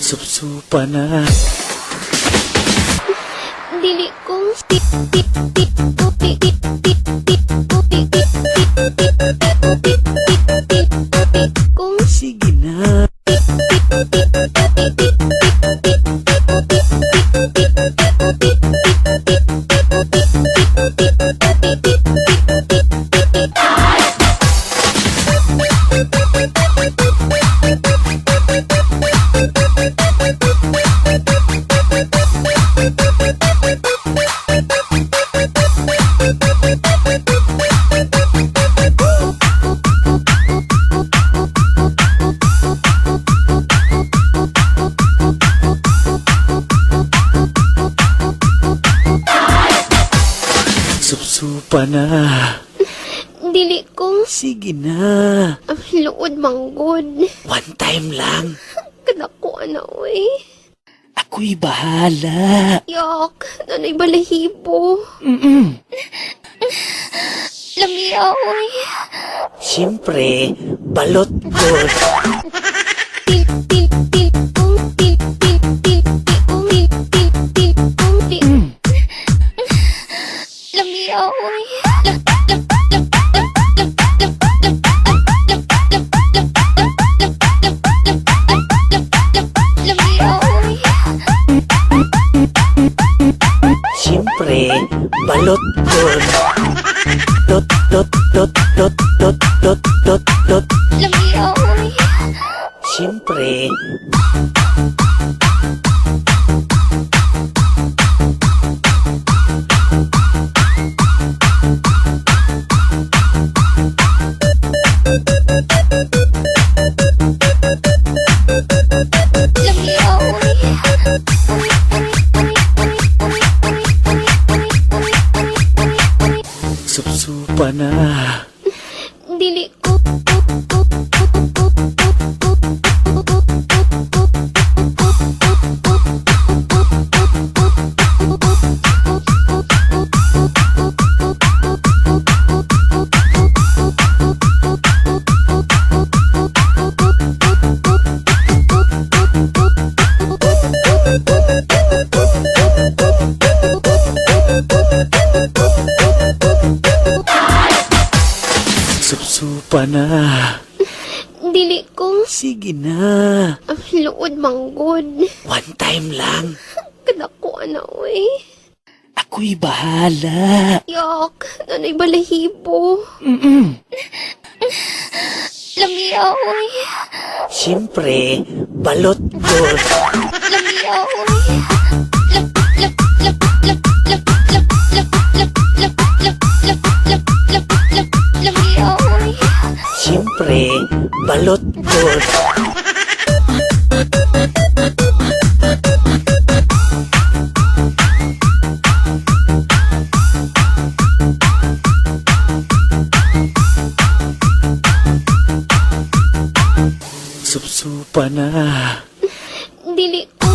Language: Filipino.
Supsupa na. Dili ko. Sige na. Supsupa na. Dili ko. Sige na. Luod manggod. One time lang. Kadako na, uy. Ako'y bahala. Yak, nanay balahibo. Lamia, uy. Siyempre, balot ko. Lamia, uy. Siyempre, balot ko. Dot, dot, dot, dot, dot, dot, dot, dot. Lamia, uy. Siyempre. Lamia, uy. Supsupa na. Dili ko. Supsupa na. Dili ko. Sige na. Luod manggod. One time lang. Kadako na, uy. Ako'y bahala. Yak, nanay balahibo. Lamia, uy. Siyempre, balot ko. Lamia, uy. Lamia, uy. Siyempre, balot ko. Supsupa na. Dili ko.